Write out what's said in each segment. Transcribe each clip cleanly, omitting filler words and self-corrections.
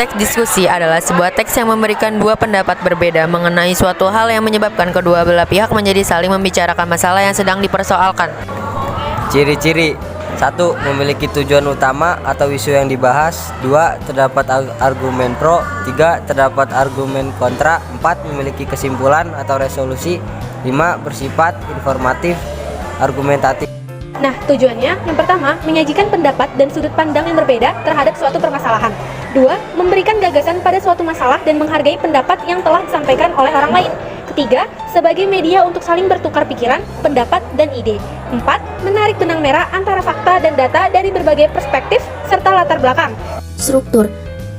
Teks diskusi adalah sebuah teks yang memberikan dua pendapat berbeda mengenai suatu hal yang menyebabkan kedua belah pihak menjadi saling membicarakan masalah yang sedang dipersoalkan. Ciri-ciri: 1. Memiliki tujuan utama atau isu yang dibahas. 2. Terdapat argumen pro. 3. Terdapat argumen kontra. 4. Memiliki kesimpulan atau resolusi. 5. Bersifat informatif, argumentatif. Nah, tujuannya yang pertama, menyajikan pendapat dan sudut pandang yang berbeda terhadap suatu permasalahan. 2. Memberikan gagasan pada suatu masalah dan menghargai pendapat yang telah disampaikan oleh orang lain. Ketiga, sebagai media untuk saling bertukar pikiran, pendapat, dan ide. 4. Menarik benang merah antara fakta dan data dari berbagai perspektif serta latar belakang. Struktur.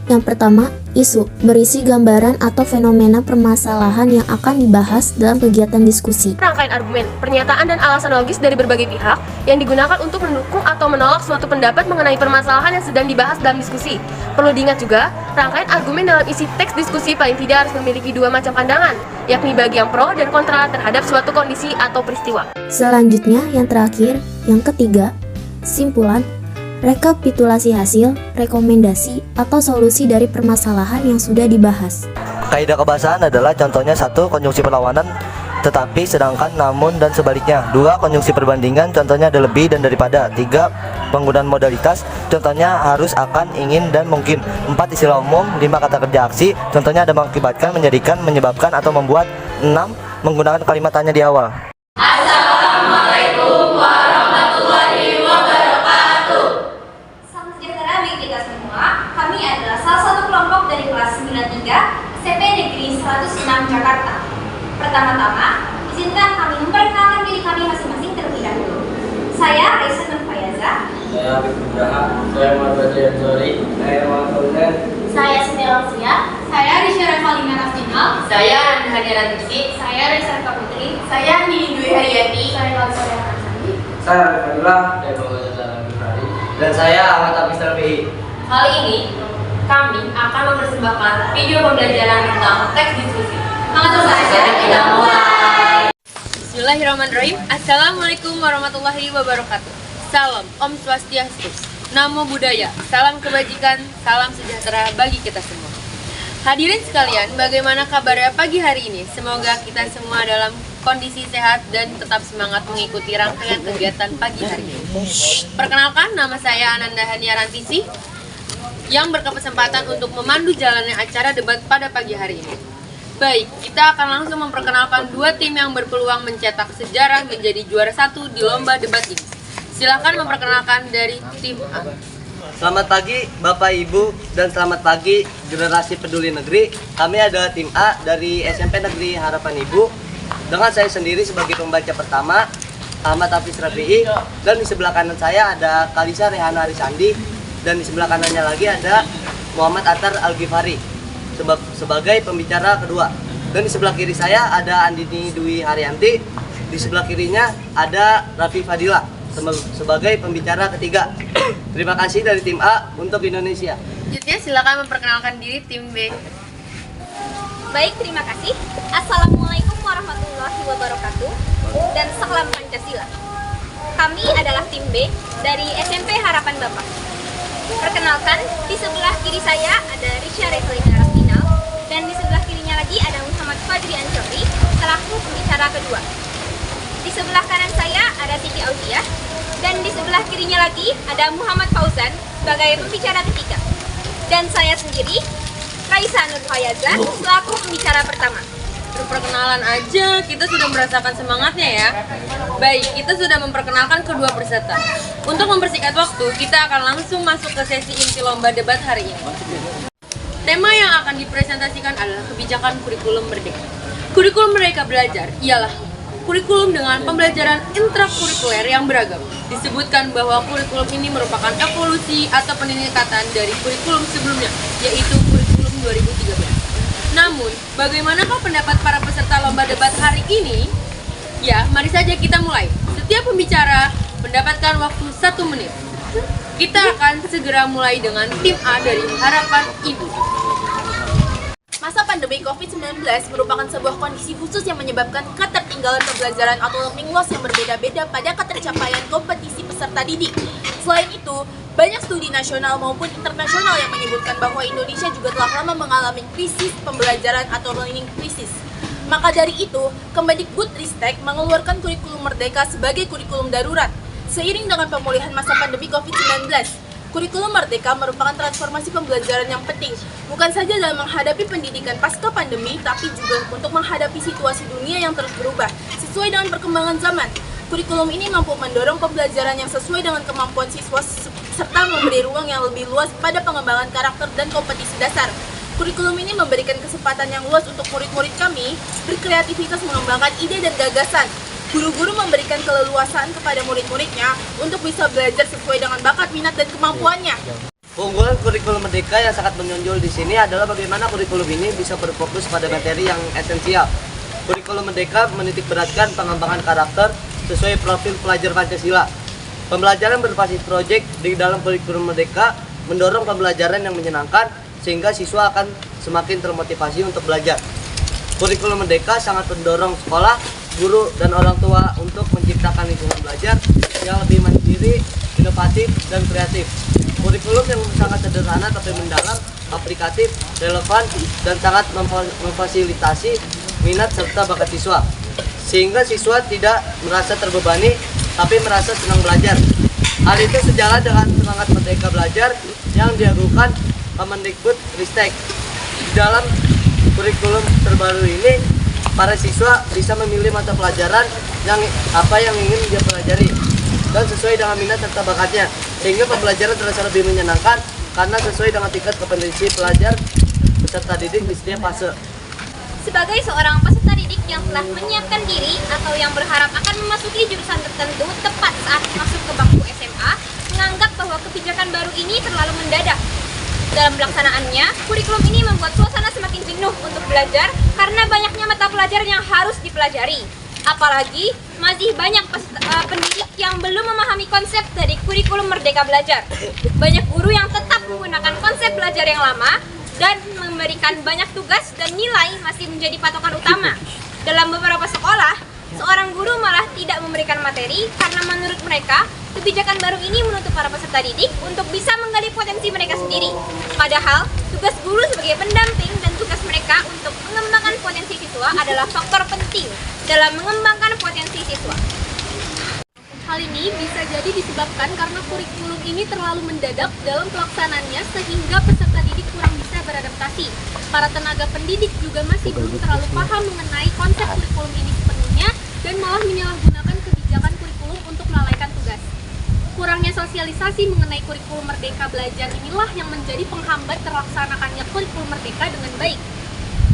Yang pertama, isu berisi gambaran atau fenomena permasalahan yang akan dibahas dalam kegiatan diskusi. Rangkaian argumen, pernyataan dan alasan logis dari berbagai pihak yang digunakan untuk mendukung atau menolak suatu pendapat mengenai permasalahan yang sedang dibahas dalam diskusi. Perlu diingat juga, rangkaian argumen dalam isi teks diskusi paling tidak harus memiliki dua macam pandangan, yakni bagi yang pro dan kontra terhadap suatu kondisi atau peristiwa. Selanjutnya, yang terakhir, yang ketiga, simpulan, rekapitulasi hasil, rekomendasi, atau solusi dari permasalahan yang sudah dibahas. Kaidah kebahasaan adalah contohnya 1. Konjungsi perlawanan, tetapi, sedangkan, namun, dan sebaliknya. 2. Konjungsi perbandingan, contohnya ada lebih dan daripada. 3. Penggunaan modalitas, contohnya harus, akan, ingin, dan mungkin. 4. Istilah umum. 5. Kata kerja aksi, contohnya ada mengakibatkan, menjadikan, menyebabkan, atau membuat. 6. Menggunakan kalimat tanya di awal. Assalamualaikum warahmatullahi wabarakatuh. Salam sejahtera bagi kita semua. Kami adalah salah satu kelompok dari kelas 93 SMP Negeri 106 Jakarta. Pertama-tama, izinkan kami memperkenalkan diri kami masing-masing terlebih dahulu. Saya Raisa Nur Fayaza. Saya Habib Ibrahim. Saya Muhammad Yansori. Saya Muhammad Fauzan. Saya Siti Alfia. Saya Risha Revalina Rafdinal. Saya Andi Hadiara Tisi. Saya Raisa Putri. Saya Nini Dwi Haryati. Saya Laksana Hansani. Saya Alhamdulillah. Saya Muhammad Zahra. Dan saya Ahmad Hafiz Rafi'i. Kali ini, kami akan mempersembahkan video pembelajaran tentang teks diskusi. Langsung saja kita mulai. Bismillahirrahmanirrahim. Assalamualaikum warahmatullahi wabarakatuh. Salam Om Swastiastu, Namo Buddhaya, salam kebajikan, salam sejahtera bagi kita semua. Hadirin sekalian, bagaimana kabarnya pagi hari ini? Semoga kita semua dalam kondisi sehat dan tetap semangat mengikuti rangkaian kegiatan pagi hari ini. Perkenalkan, nama saya Ananda Hania Rantisi yang berkesempatan untuk memandu jalannya acara debat pada pagi hari ini. Baik, kita akan langsung memperkenalkan dua tim yang berpeluang mencetak sejarah menjadi juara satu di lomba debat ini. Silakan memperkenalkan dari tim A. Selamat pagi Bapak Ibu dan selamat pagi generasi peduli negeri. Kami adalah tim A dari SMP Negeri Harapan Ibu. Dengan saya sendiri sebagai pembaca pertama, Ahmad Hafiz Rafi'i. Dan di sebelah kanan saya ada Kalisa Rehana Arisandi. Dan di sebelah kanannya lagi ada Muhammad Atar Al-Ghifari sebagai pembicara kedua. Dan di sebelah kiri saya ada Andini Dwi Haryanti. Di sebelah kirinya ada Raffi Fadila sebagai pembicara ketiga. Terima kasih dari tim A untuk Indonesia. Selanjutnya silakan memperkenalkan diri tim B. Baik, terima kasih. Assalamualaikum warahmatullahi wabarakatuh. Dan salam Pancasila. Kami adalah tim B dari SMP Harapan Bapak. Perkenalkan, di sebelah kiri saya ada Risha Revalina Rafdinal. Dan di sebelah kirinya lagi ada Muhammad Fadri Ansori selaku pembicara kedua. Di sebelah kanan saya ada Siti Aulia. Dan di sebelah kirinya lagi ada Muhammad Fauzan sebagai pembicara ketiga. Dan saya sendiri, Raisa Nur Fayaza, selaku pembicara pertama. Perkenalan aja, kita sudah merasakan semangatnya ya. Baik, kita sudah memperkenalkan kedua peserta. Untuk mempersingkat waktu, kita akan langsung masuk ke sesi inti lomba debat hari ini. Tema yang akan dipresentasikan adalah kebijakan kurikulum merdeka. Kurikulum Merdeka Belajar ialah kurikulum dengan pembelajaran intrakurikuler yang beragam. Disebutkan bahwa kurikulum ini merupakan evolusi atau peningkatan dari kurikulum sebelumnya, yaitu kurikulum 2013. Namun, bagaimanakah pendapat para peserta lomba debat hari ini? Ya, mari saja kita mulai. Setiap pembicara mendapatkan waktu 1 menit. Kita akan segera mulai dengan tim A dari Harapan Ibu. Masa pandemi COVID-19 merupakan sebuah kondisi khusus yang menyebabkan ketertinggalan pembelajaran atau learning loss yang berbeda-beda pada ketercapaian kompetisi peserta didik. Selain itu, Banyak studi nasional maupun internasional yang menyebutkan bahwa Indonesia juga telah lama mengalami krisis pembelajaran atau learning crisis. Maka dari itu, Kemendikbudristek mengeluarkan kurikulum Merdeka sebagai kurikulum darurat. Seiring dengan pemulihan masa pandemi COVID-19, kurikulum Merdeka merupakan transformasi pembelajaran yang penting, bukan saja dalam menghadapi pendidikan pasca pandemi, tapi juga untuk menghadapi situasi dunia yang terus berubah, sesuai dengan perkembangan zaman. Kurikulum ini mampu mendorong pembelajaran yang sesuai dengan kemampuan siswa, serta memberi ruang yang lebih luas pada pengembangan karakter dan kompetisi dasar. Kurikulum ini memberikan kesempatan yang luas untuk murid-murid kami berkreativitas mengembangkan ide dan gagasan. Guru-guru memberikan keleluasaan kepada murid-muridnya untuk bisa belajar sesuai dengan bakat, minat, dan kemampuannya. Keunggulan kurikulum Merdeka yang sangat menonjol di sini adalah bagaimana kurikulum ini bisa berfokus pada materi yang esensial. Kurikulum Merdeka menitikberatkan pengembangan karakter sesuai profil pelajar Pancasila. Pembelajaran berbasis proyek di dalam kurikulum Merdeka mendorong pembelajaran yang menyenangkan sehingga siswa akan semakin termotivasi untuk belajar. Kurikulum Merdeka sangat mendorong sekolah, guru, dan orang tua untuk menciptakan lingkungan belajar yang lebih mandiri, inovatif, dan kreatif. Kurikulum yang sangat sederhana tapi mendalam, aplikatif, relevan, dan sangat memfasilitasi minat serta bakat siswa. Sehingga siswa tidak merasa terbebani tapi merasa senang belajar. Hal itu sejalan dengan semangat Merdeka Belajar yang diagukan Kemendikbudristek. Dalam kurikulum terbaru ini, para siswa bisa memilih mata pelajaran yang ingin dia pelajari dan sesuai dengan minat serta bakatnya, sehingga pembelajaran terasa lebih menyenangkan karena sesuai dengan tingkat kompetensi pelajar peserta didik di setiap fase. Sebagai seorang peserta didik yang telah menyiapkan diri atau yang berharap akan memasuki jurusan tertentu tepat saat masuk ke bangku SMA, menganggap bahwa kebijakan baru ini terlalu mendadak. Dalam pelaksanaannya, kurikulum ini membuat suasana semakin jenuh untuk belajar karena banyaknya mata pelajaran yang harus dipelajari. Apalagi masih banyak pendidik yang belum memahami konsep dari kurikulum Merdeka Belajar. Banyak guru yang tetap menggunakan konsep belajar yang lama dan memberikan banyak tugas dan nilai masih menjadi patokan utama. Dalam beberapa sekolah, seorang guru malah tidak memberikan materi karena menurut mereka kebijakan baru ini menuntut para peserta didik untuk bisa menggali potensi mereka sendiri. Padahal, tugas guru sebagai pendamping dan tugas mereka untuk mengembangkan potensi siswa adalah faktor penting dalam mengembangkan potensi siswa. Hal ini bisa jadi disebabkan karena kurikulum ini terlalu mendadak dalam pelaksanaannya sehingga peserta didik kurang bisa beradaptasi. Para tenaga pendidik juga masih belum terlalu paham mengenai konsep kurikulum ini sepenuhnya dan malah menyalahgunakan kebijakan kurikulum untuk melalaikan tugas. Kurangnya sosialisasi mengenai kurikulum Merdeka Belajar inilah yang menjadi penghambat terlaksanakannya kurikulum Merdeka dengan baik.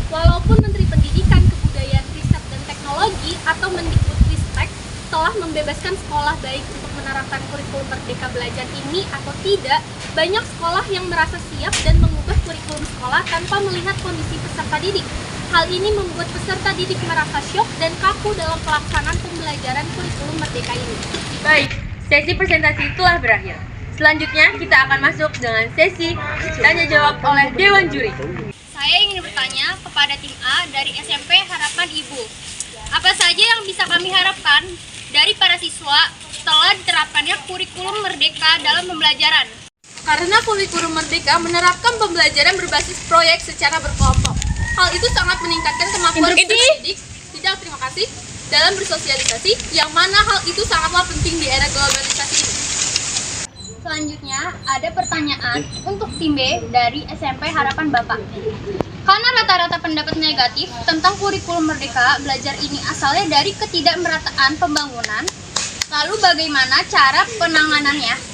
Walaupun Menteri Pendidikan, Kebudayaan, Riset, dan Teknologi atau Mendikbudristek telah membebaskan sekolah baik untuk menerapkan kurikulum Merdeka Belajar ini atau tidak, banyak sekolah yang merasa siap dan mengubah kurikulum sekolah tanpa melihat kondisi peserta didik. Hal ini membuat peserta didik merasa syok dan kaku dalam pelaksanaan pembelajaran kurikulum Merdeka ini. Baik, sesi presentasi telah berakhir. Selanjutnya kita akan masuk dengan sesi tanya jawab oleh Dewan Juri. Saya ingin bertanya kepada tim A dari SMP Harapan Ibu. Apa saja yang bisa kami harapkan dari para siswa setelah diterapkannya kurikulum Merdeka dalam pembelajaran? Karena kurikulum Merdeka menerapkan pembelajaran berbasis proyek secara berkelompok. Hal itu sangat meningkatkan kemampuan peserta didik, terima kasih, dalam bersosialisasi, yang mana hal itu sangatlah penting di era globalisasi ini. Selanjutnya, ada pertanyaan untuk tim B dari SMP Harapan Bapak. Karena rata-rata pendapat negatif tentang kurikulum Merdeka Belajar ini asalnya dari ketidakmerataan pembangunan, lalu bagaimana cara penanganannya?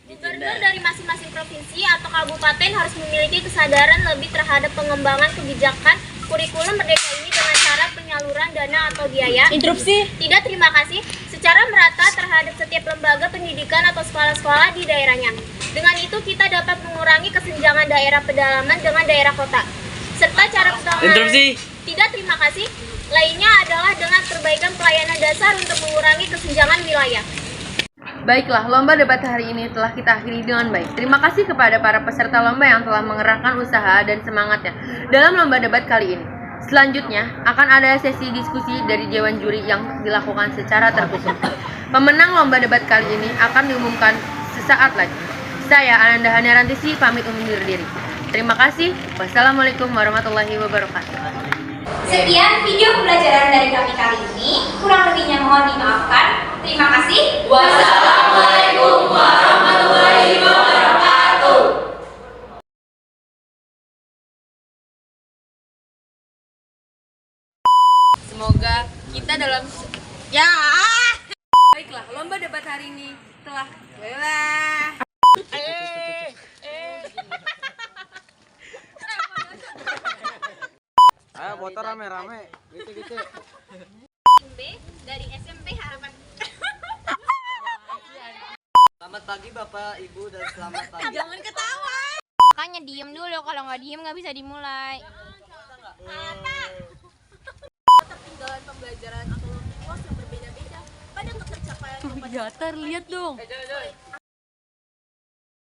Gubernur dari masing-masing provinsi atau kabupaten harus memiliki kesadaran lebih terhadap pengembangan kebijakan kurikulum Merdeka ini dengan cara penyaluran dana atau biaya. Interupsi. Tidak, terima kasih. Secara merata terhadap setiap lembaga pendidikan atau sekolah-sekolah di daerahnya. Dengan itu kita dapat mengurangi kesenjangan daerah pedalaman dengan daerah kota. Serta cara penanganan. Tidak, terima kasih. Lainnya adalah dengan perbaikan pelayanan dasar untuk mengurangi kesenjangan wilayah. Baiklah, lomba debat hari ini telah kita akhiri dengan baik. Terima kasih kepada para peserta lomba yang telah mengerahkan usaha dan semangatnya dalam lomba debat kali ini. Selanjutnya, akan ada sesi diskusi dari Dewan Juri yang dilakukan secara terkhusus. Pemenang lomba debat kali ini akan diumumkan sesaat lagi. Saya Ananda Hanarantisi pamit undur diri. Terima kasih. Wassalamualaikum warahmatullahi wabarakatuh. Sekian video pembelajaran dari kami kali ini. Kurang lebihnya mohon dimaafkan. Terima kasih. Wassalamualaikum warahmatullahi wabarakatuh. Semoga kita dalam baiklah, lomba debat hari ini telah Ayo foto rame-rame. Gitu. Tim B dari SMP Harapan. Selamat pagi Bapak, Ibu, dan selamat pagi. Jangan ketawa. Makanya diem dulu, kalau nggak diem nggak bisa dimulai. Ketinggalan pembelajaran atau kelas yang berbeda-beda pada ketercapaian Gatar, lihat dong. Joy.